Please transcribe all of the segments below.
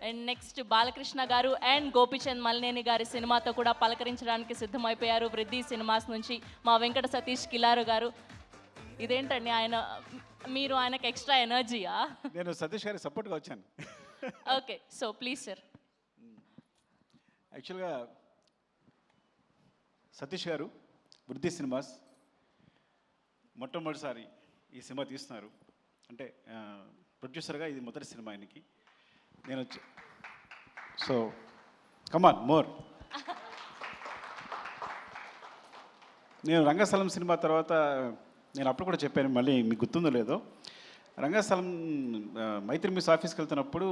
And next Balakrishna గారు and Gopichand Malineni గారి సినిమాతో కూడా పలకరించడానికి సిద్ధమైపోయారు వృద్ధి సినిమాస్ నుంచి మా వెంకట సతీష్ కిలారు గారు. ఇదేంటండి మీరు ఆయనకు ఎక్స్ట్రా ఎనర్జీయా? నేను సతీష్ గారికి సపోర్ట్గా వచ్చాను. Okay, so please sir. యాక్చువల్గా సతీష్ గారు వృద్ధి సినిమాస్ మొట్టమొదటిసారి ఈ సినిమా తీస్తున్నారు. అంటే ప్రొడ్యూసర్గా ఇది మొదటి సినిమా ఆయనకి. నేను సో కమాన్ మోర్. నేను రంగస్థలం సినిమా తర్వాత నేను అప్పుడు కూడా చెప్పాను, మళ్ళీ మీకు గుర్తుందో లేదో, రంగస్థలం మైత్రి మిస్ ఆఫీస్కి వెళ్తున్నప్పుడు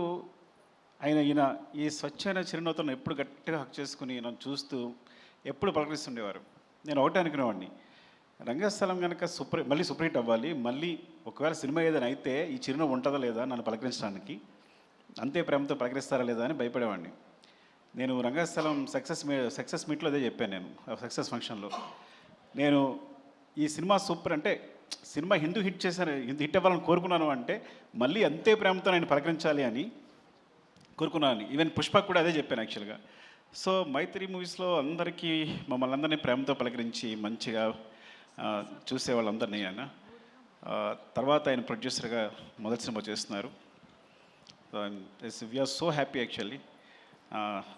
ఈయన ఈ స్వచ్ఛమైన చిరునవ్వుతో ఎప్పుడు గట్టిగా హక్ చేసుకుని నన్ను చూస్తూ ఎప్పుడు పలకరిస్తుండేవారు. నేను ఒకటే అనుకునేవాడిని, రంగస్థలం కనుక మళ్ళీ సూపర్ హిట్ అవ్వాలి, మళ్ళీ ఒకవేళ సినిమా ఏదైనా అయితే ఈ చిరునవ్వు ఉంటుందా లేదా నన్ను పలకరించడానికి, అంతే ప్రేమతో పలకరిస్తారా లేదా అని భయపడేవాడిని. నేను రంగస్థలం సక్సెస్ మీట్లో అదే చెప్పాను. నేను సక్సెస్ ఫంక్షన్లో నేను ఈ సినిమా సూపర్ అంటే సినిమా హిట్ అవ్వాలని కోరుకున్నాను, అంటే మళ్ళీ అంతే ప్రేమతో నేను పలకరించాలి అని కోరుకున్నాను. ఈవెన్ పుష్పకు కూడా అదే చెప్పాను యాక్చువల్గా. సో మైత్రి మూవీస్లో అందరికీ మమ్మల్ని అందరినీ ప్రేమతో పలకరించి మంచిగా చూసే వాళ్ళందరినీ ఆయన తర్వాత ఆయన ప్రొడ్యూసర్గా మొదటి సినిమా చేస్తున్నారు. We're so happy actually.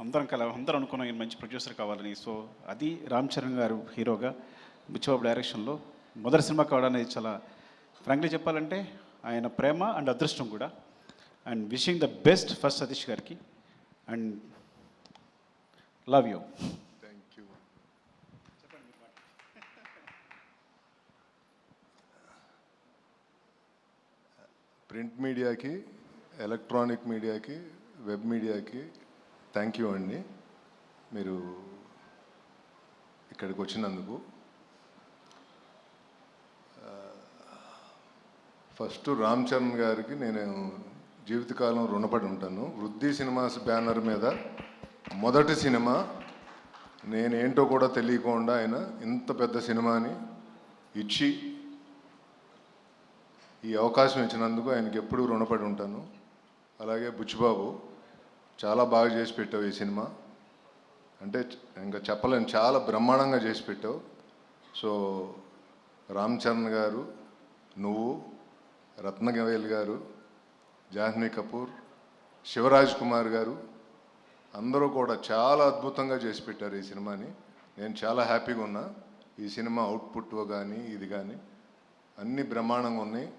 అందరం అనుకున్నాం ఈయన మంచి ప్రొడ్యూసర్ కావాలని. సో అది రామ్ చరణ్ గారు హీరోగా బుచ్చిబాబు డైరెక్షన్లో మొదటి సినిమా కావడానికి చాలా ఫ్రాంక్లీ చెప్పాలంటే ఆయన ప్రేమ అండ్ అదృష్టం కూడా. And wishing the best first Satish గారికి and love you. Thank you. Print మీడియాకి, ఎలక్ట్రానిక్ మీడియాకి, వెబ్ మీడియాకి థ్యాంక్ యూ అండి, మీరు ఇక్కడికి వచ్చినందుకు. ఫస్ట్ రామ్ చరణ్ గారికి నేను జీవితకాలం రుణపడి ఉంటాను. వృద్ధి సినిమాస్ బ్యానర్ మీద మొదటి సినిమా, నేనేంటో కూడా తెలియకుండా ఆయన ఇంత పెద్ద సినిమాని ఇచ్చి ఈ అవకాశం ఇచ్చినందుకు ఆయనకి ఎప్పుడూ రుణపడి ఉంటాను. అలాగే బుచ్చిబాబు చాలా బాగా చేసి పెట్టావు ఈ సినిమా, అంటే ఇంకా చెప్పలేను, చాలా బ్రహ్మాండంగా చేసి పెట్టావు. సో రామ్ చరణ్ గారు, నువ్వు, రత్నగవేల్ గారు, జాహ్నవి కపూర్, శివరాజ్ కుమార్ గారు అందరూ కూడా చాలా అద్భుతంగా చేసి పెట్టారు ఈ సినిమాని. నేను చాలా హ్యాపీగా ఉన్నా. ఈ సినిమా అవుట్పుట్ కానీ ఇది కానీ అన్నీ బ్రహ్మాండంగా ఉన్నాయి.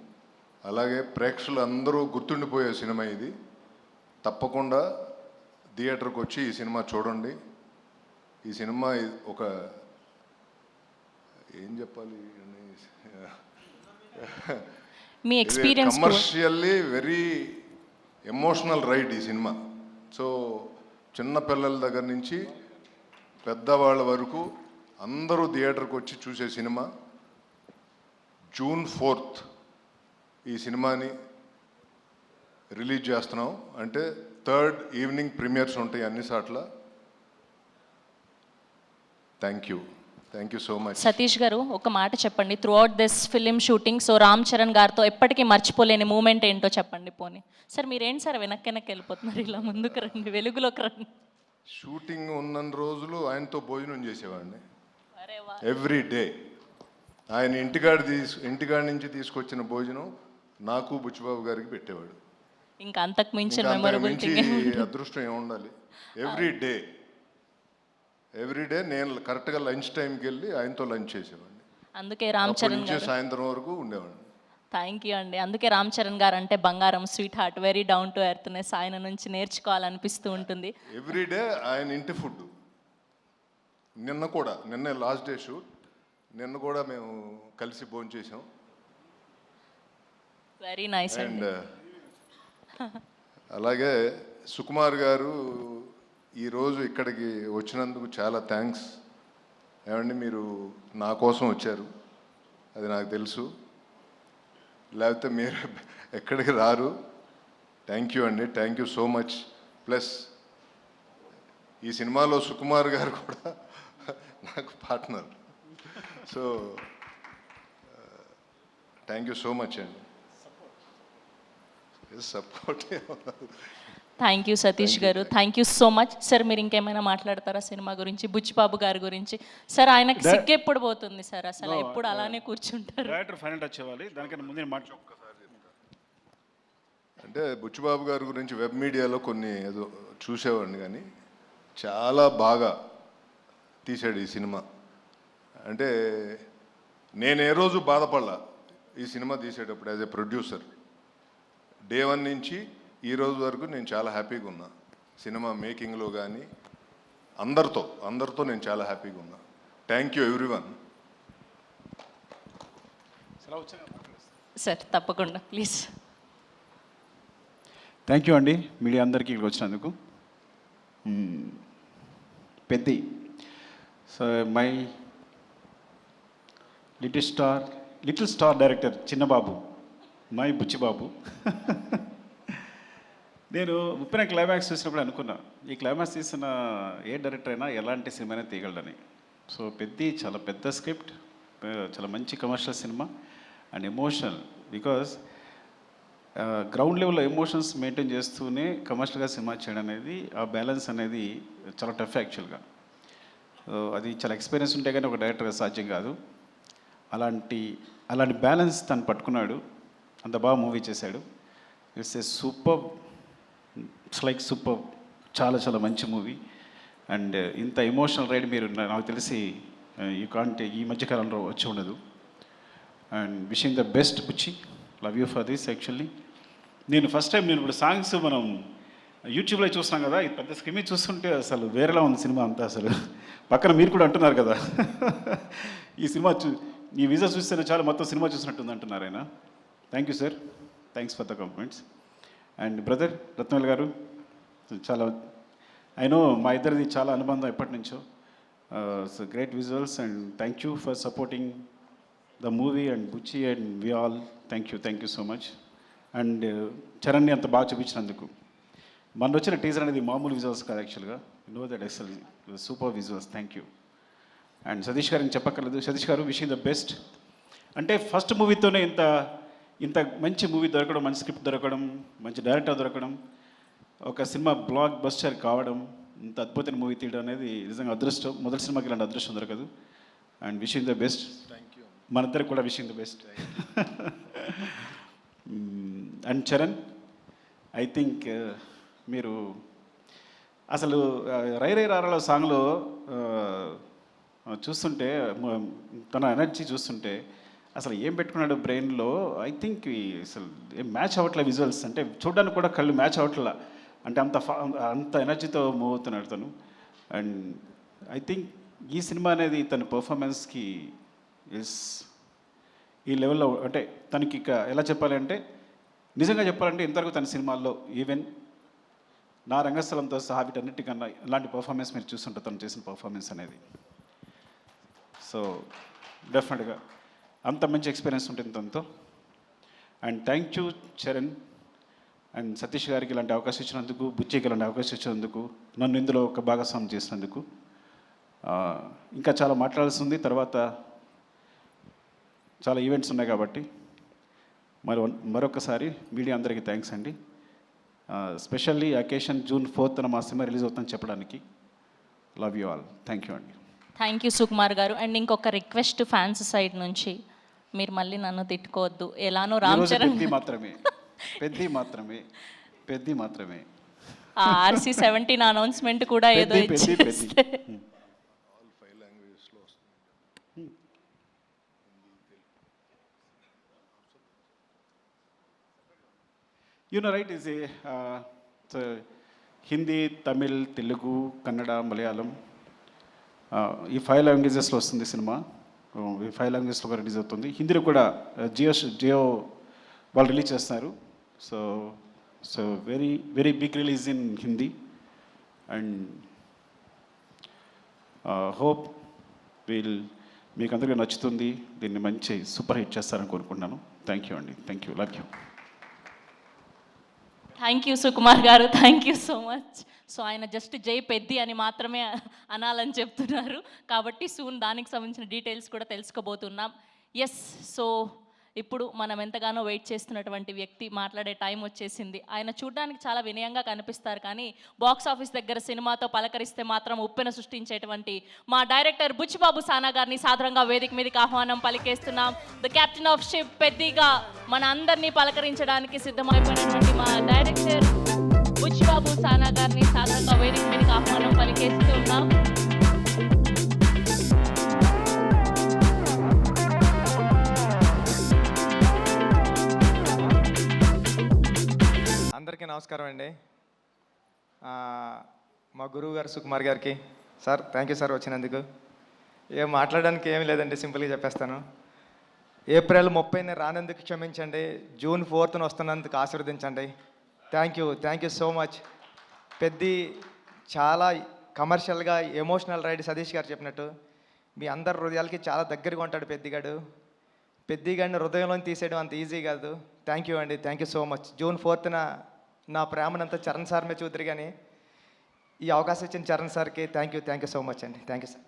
అలాగే ప్రేక్షకులు అందరూ గుర్తుండిపోయే సినిమా ఇది. తప్పకుండా థియేటర్కి వచ్చి ఈ సినిమా చూడండి. ఈ సినిమా ఒక ఏం చెప్పాలి, మీ experience commercially very emotional ride ఈ సినిమా. సో చిన్న పిల్లల దగ్గర నుంచి పెద్దవాళ్ళ వరకు అందరూ థియేటర్కి వచ్చి చూసే సినిమా. June 4th ఈ సినిమాని రిలీజ్ చేస్తున్నాం. అంటే 3rd ఈవినింగ్ ప్రీమియర్స్ ఉంటాయి అన్ని సార్ల. Thank you so much. Satish గారు ఒక మాట చెప్పండి, through out this film shooting so Ram Charan గారితో ఎప్పటికీ మర్చిపోలేని మూమెంట్ ఏంటో చెప్పండి. పోనీ సార్ మీరేంటి సార్ వెనక్కి వెళ్ళిపోతున్నారు, ఇలా ముందుకు రండి, వెలుగులోకి రండి. షూటింగ్ ఉన్న రోజులు ఆయనతో భోజనం చేసేవాడిని ఎవ్రీ డే. ఆయన ఇంటికాడి నుంచి తీసుకొచ్చిన భోజనం నాకు బుచ్చిబాబు గారికి పెట్టేవాడు. ఇంకా అంతకు మించిన మెమరబుల్ అదృష్టం ఏముండాలి. ఎవ్రీ డే నేను కరెక్ట్గా లంచ్ టైంకి వెళ్ళి ఆయనతో లంచ్ చేసేవాడిని. అందుకే రామ్ చరణ్ గారు సాయంత్రం వరకు ఉండేవాడిని. థ్యాంక్ యూ అండి. అందుకే రామ్ చరణ్ గారు అంటే బంగారం, sweet heart, very down to earthness, ఆయన నుంచి నేర్చుకోవాలనిపిస్తూ ఉంటుంది. ఎవ్రీ డే ఆయన ఇంటి ఫుడ్. నిన్న లాస్ట్ డే షూట్, నిన్న కూడా మేము కలిసి భోజనం చేసాం. వెరీ నైస్ అండ్ అలాగే సుకుమార్ గారు ఈరోజు ఇక్కడికి వచ్చినందుకు చాలా థ్యాంక్స్. ఏమండి మీరు నా కోసం వచ్చారు, అది నాకు తెలుసు, లేకపోతే మీరు ఎక్కడికి రారు. థ్యాంక్ యూ అండి, thank you so much. Plus ఈ సినిమాలో సుకుమార్ గారు కూడా నాకు partner. So thank you so much అండి. సపోర్ట్ థ్యాంక్ యూ సతీష్ గారు, thank you so much. Sir మీరు ఇంకేమైనా మాట్లాడతారా సినిమా గురించి, బుచ్చిబాబు గారి గురించి? సార్ ఆయనకి సిగ్గు ఎప్పుడు పోతుంది సార్, అసలు ఎప్పుడు అలానే కూర్చుంటారు? డైరెక్టర్ ఫైనల్ టచ్ అవ్వాలి, దానికన్నా ముందే మాట్లాడు. అంటే బుచ్చిబాబు గారి గురించి వెబ్ మీడియాలో కొన్ని ఏదో చూసేవాడిని, కానీ చాలా బాగా తీశాడు ఈ సినిమా. అంటే నేను ఏ రోజు బాధపడలా ఈ సినిమా తీసేటప్పుడు యాజ్ ఏ ప్రొడ్యూసర్. డే 1 నుంచి ఈ రోజు వరకు నేను చాలా హ్యాపీగా ఉన్నా. సినిమా మేకింగ్లో కానీ అందరితో నేను చాలా హ్యాపీగా ఉన్నా. Thank you everyone. సార్ తప్పకుండా ప్లీజ్. థ్యాంక్ యూ అండి మీడియా అందరికీ ఇక్కడికి వచ్చినందుకు. Peddi, so my little star director Chinnababu, my Buchibabu. నేను ఉప్పిన క్లైమాక్స్ చూసినప్పుడు అనుకున్నా, ఈ క్లైమాక్స్ తీసిన ఏ డైరెక్టర్ అయినా ఎలాంటి సినిమానే తీయగలడని. సో పెద్ది చాలా పెద్ద స్క్రిప్ట్, చాలా మంచి commercial cinema and emotional. Because ground లెవెల్లో ఎమోషన్స్ మెయింటైన్ చేస్తూనే కమర్షియల్గా సినిమా చేయడం అనేది, ఆ బ్యాలెన్స్ అనేది చాలా టఫ్ యాక్చువల్గా. అది చాలా ఎక్స్పీరియన్స్ ఉంటే కానీ ఒక డైరెక్టర్గా సాధ్యం కాదు. అలాంటి బ్యాలెన్స్ తను పట్టుకున్నాడు, అంత బాగా మూవీ చేశాడు. It's a super, it's like super, చాలా మంచి మూవీ. అండ్ ఇంత ఎమోషనల్ రైడ్ మీరు నాకు తెలిసి యూ కాంట్ ఈ మధ్యకాలంలో వచ్చి ఉండదు. And wishing the best Buchi, love you for this. Actually నేను ఫస్ట్ టైం ఇప్పుడు సాంగ్స్ మనం యూట్యూబ్లో చూస్తున్నాం కదా, ఈ పెద్ద స్క్రీన్ చూస్తుంటే అసలు వేరేలా ఉంది సినిమా అంతా. అసలు పక్కన మీరు కూడా అంటున్నారు కదా ఈ సినిమా ఈ విజువల్స్ చూస్తేనే చాలా మొత్తం సినిమా చూసినట్టుంది అంటున్నారు ఆయన. Thank you sir, thanks for the compliments. And brother Rathnavel గారు, చాలా ఐ నో మా ఇద్దరిది చాలా అనుబంధం ఎప్పటి నుంచో. So great visuals and thank you for supporting the movie and Buchi and we all. Thank you so much. And చరణ్ని అంత బాగా చూపించినందుకు. మన వచ్చిన టీజర్ అనేది మామూలు విజువల్స్ కాదు యాక్చువల్గా, no that excel super visuals. Thank you. And Satish గారికి చెప్పక్కర్లేదు. Satish garu wishing the best. అంటే ఫస్ట్ మూవీతోనే ఇంత మంచి మూవీ దొరకడం, మంచి స్క్రిప్ట్ దొరకడం, మంచి డైరెక్టర్ దొరకడం, ఒక సినిమా బ్లాక్ బస్టర్ కావడం, ఇంత అద్భుతమైన మూవీ తీయడం అనేది నిజంగా అదృష్టం. మొదటి సినిమాకి ఇలాంటి అదృష్టం దొరకదు. And wishing the best. Thank you. మనిద్దరికి కూడా wishing the best. And Charan, I think మీరు అసలు రై రై రారాలో సాంగ్లో చూస్తుంటే తన ఎనర్జీ చూస్తుంటే అసలు ఏం పెట్టుకున్నాడు బ్రెయిన్లో, ఐ థింక్ అసలు ఏం మ్యాచ్ అవ్వట్లే విజువల్స్. అంటే చూడడానికి కూడా కళ్ళు మ్యాచ్ అవ్వట్లా, అంటే అంత ఎనర్జీతో మూవ్ అవుతున్నాడు తను. అండ్ ఐ థింక్ ఈ సినిమా అనేది తన పర్ఫార్మెన్స్కి ఈ లెవెల్లో, అంటే తనకి ఇక ఎలా చెప్పాలి అంటే, నిజంగా చెప్పాలంటే ఇంతవరకు తన సినిమాల్లో ఈవెన్ నా రంగస్థలంతో సహా వీటన్నిటికన్నా ఇలాంటి పర్ఫార్మెన్స్ మీరు చూస్తుంటారు తను చేసిన పర్ఫార్మెన్స్ అనేది. సో డెఫినెట్గా అంత మంచి ఎక్స్పీరియన్స్ ఉంటుంది తనతో. And thank you Charan and Satish గారికి ఇలాంటి అవకాశం ఇచ్చినందుకు, బుచ్చికి ఇలాంటి అవకాశం ఇచ్చినందుకు, నన్ను ఇందులో ఒక భాగస్వామ్యం చేసినందుకు. ఇంకా చాలా మాట్లాడాల్సి ఉంది, తర్వాత చాలా ఈవెంట్స్ ఉన్నాయి కాబట్టి మరొకసారి మీడియా అందరికీ థ్యాంక్స్ అండి. స్పెషల్లీ అకేషన్ June 4th మా సినిమా రిలీజ్ అవుతుందని చెప్పడానికి. Love you all. Thank you అండి. థ్యాంక్ యూ సుకుమార్ గారు. అండ్ ఇంకొక రిక్వెస్ట్ ఫ్యాన్స్ సైడ్ నుంచి, మీరు మళ్ళీ నన్ను తిట్టుకోవద్దు, ఎలానో రామ్ చరణ్ పెద్ది మాత్రమే RC-17 అనౌన్స్మెంట్ కూడా ఏదో ఇచ్చేస్తే. You know, right, is Hindi, Tamil, Telugu, Kannada, Malayalam, ఈ 5 లాంగ్వేజెస్లో వస్తుంది సినిమా. ఈ 5 లాంగ్వేజెస్లో కూడా రిలీజ్ అవుతుంది. హిందీలో కూడా జియో వాళ్ళు రిలీజ్ చేస్తున్నారు. So very big release in Hindi. And hope మీకు అందరికీ నచ్చుతుంది, దీన్ని మంచి సూపర్ హిట్ చేస్తారని కోరుకుంటున్నాను. థ్యాంక్ యూ అండి. Thank you. Love you. Thank you Sukumar గారు, thank you so much. So ఆయన జస్ట్ జై పెద్ది అని మాత్రమే అనాలని చెప్తున్నారు, కాబట్టి సూన్ దానికి సంబంధించిన డీటెయిల్స్ కూడా తెలుసుకోబోతున్నాం. ఎస్, సో ఇప్పుడు మనం ఎంతగానో వెయిట్ చేస్తున్నటువంటి వ్యక్తి మాట్లాడే టైం వచ్చేసింది. ఆయన చూడడానికి చాలా వినయంగా కనిపిస్తారు, కానీ బాక్స్ ఆఫీస్ దగ్గర సినిమాతో పలకరిస్తే మాత్రం ఉప్పెన సృష్టించేటువంటి మా డైరెక్టర్ బుచ్చిబాబు సానా గారిని సాదరంగా వేదిక మీదకి ఆహ్వానం పలికేస్తున్నాం. ద కెప్టెన్ ఆఫ్ షిప్ పెద్దిగా మన అందరినీ పలకరించడానికి సిద్ధమైపోయినటువంటి మా డైరెక్టర్ బుచ్చిబాబు సానా గారిని సాదరంగా వేదిక మీదకి ఆహ్వానం పలికేస్తున్నాం. అందరికీ నమస్కారం అండి. మా గురువు గారు సుకుమార్ గారికి సార్ థ్యాంక్ యూ సార్ వచ్చినందుకు. ఏం మాట్లాడడానికి ఏమీ లేదండి, సింపుల్గా చెప్పేస్తాను. ఏప్రిల్ 30ని రానందుకు క్షమించండి, జూన్ 4న వస్తున్నందుకు ఆశీర్వదించండి. Thank you so much. Peddi చాలా కమర్షియల్గా ఎమోషనల్ రైడ్ సతీష్ గారు చెప్పినట్టు మీ అందరి హృదయాలకి చాలా దగ్గరగా ఉంటాడు పెద్దిగాడు. పెద్దిగాడిని హృదయంలో తీసేయడం అంత ఈజీ కాదు. థ్యాంక్ యూ అండి, thank you so much. June 4న నా ప్రేమనంతా చరణ్ సార్ మీద చూద్దరు, కానీ ఈ అవకాశం ఇచ్చిన చరణ్ సార్కి థ్యాంక్ యూ సో మచ్ అండి. Thank you sir.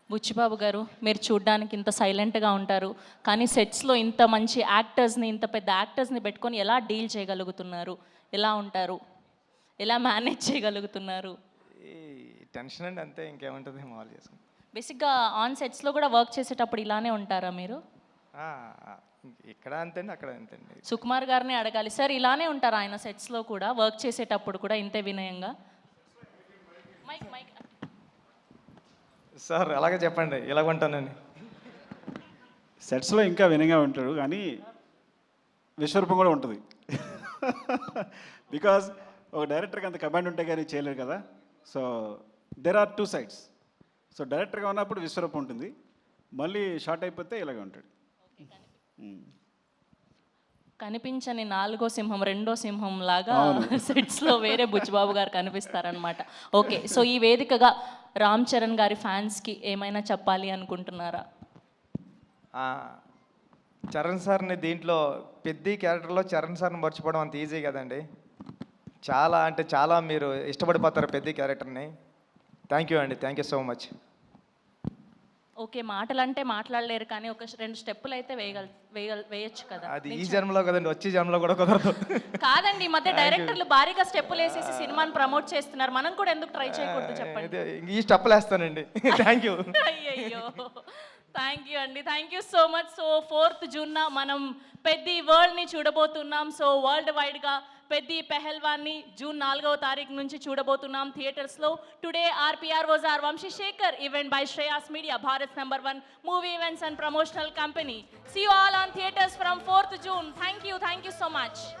బుచ్చిబాబు గారు, మీరు చూడ్డానికి ఇంత సైలెంట్గా ఉంటారు, కానీ సెట్స్లో ఇంత మంచి యాక్టర్స్ని, ఇంత పెద్ద యాక్టర్స్ని పెట్టుకొని ఎలా డీల్ చేయగలుగుతున్నారు? ఎలా ఉంటారు? ఎలా మేనేజ్ చేయగలుగుతున్నారు? ఈ టెన్షన్ అండి, అంతే, ఇంకేముంటుంది, మామూలు చేసుకుంటాం. బేసిక్గా ఆన్ సెట్స్లో కూడా వర్క్ చేసేటప్పుడు ఇలానే ఉంటారా మీరు? ఇక్కడ అంతేండి, అక్కడ అంతేండి. సుకుమార్ గారిని అడగాలి సార్, ఇలానే ఉంటారా ఆయన సెట్స్లో కూడా, వర్క్ చేసేటప్పుడు కూడా ఇంతే వినయంగా? మైక్ మైక్ సార్ అలాగే చెప్పండి, ఇలాగ ఉంటానండి. సెట్స్లో ఇంకా వినయంగా ఉంటాడు, కానీ విశ్వరూపం కూడా ఉంటుంది. బికాజ్ ఒక డైరెక్టర్కి అంత కమాండ్ ఉంటే కానీ చేయలేరు కదా. So there are 2 sides. So డైరెక్టర్గా ఉన్నప్పుడు విశ్వరూపం ఉంటుంది, మళ్ళీ షార్ట్ అయిపోతే ఇలాగే ఉంటాడు. కనిపించని 4వ సింహం 2వ సింహం లాగా సెట్స్లో వేరే బుచ్చిబాబు గారు కనిపిస్తారనమాట. ఓకే, సో ఈ వేదికగా రామ్ చరణ్ గారి ఫ్యాన్స్కి ఏమైనా చెప్పాలి అనుకుంటున్నారా? చరణ్ సార్ని దీంట్లో పెద్ద క్యారెక్టర్లో చరణ్ సార్ని మర్చిపోవడం అంత ఈజీ కదండి. చాలా అంటే చాలా మీరు ఇష్టపడిపోతారు పెద్ద క్యారెక్టర్ని. థ్యాంక్ యూ అండి, thank you so much. Okay, మాటలంటే మాట్లాడలేరు, కానీ ఒక 2 స్టెప్పులు అయితే వేయొచ్చు కదా. అది ఈ జన్మలో కదండి, వచ్చే జన్మలో కూడా కుదరదు. కాదండి, ఈ మధ్య డైరెక్టర్లు భారీగా స్టెప్పులు వేసేసి సినిమాని ప్రమోట్ చేస్తున్నారు, మనం కూడా ఎందుకు ట్రై చేయకూడదు చెప్పండి. ఈ స్టెప్పులు వేస్తానండి. Thank you. అయ్యయ్యో, థ్యాంక్ యూ అండి, thank you so much. So 4th జూన్న మనం పెద్ది వరల్డ్ని చూడబోతున్నాం. సో వరల్డ్ వైడ్గా పెద్ది పెహల్వాన్ని జూన్ 4వ తారీఖు నుంచి చూడబోతున్నాం థియేటర్స్లో. Today RPR was our Vamshi-Shekhar event by Shreyas Media, Bharat's #1 movie events and promotional company. See you all on theaters from 4th June. Thank you so much.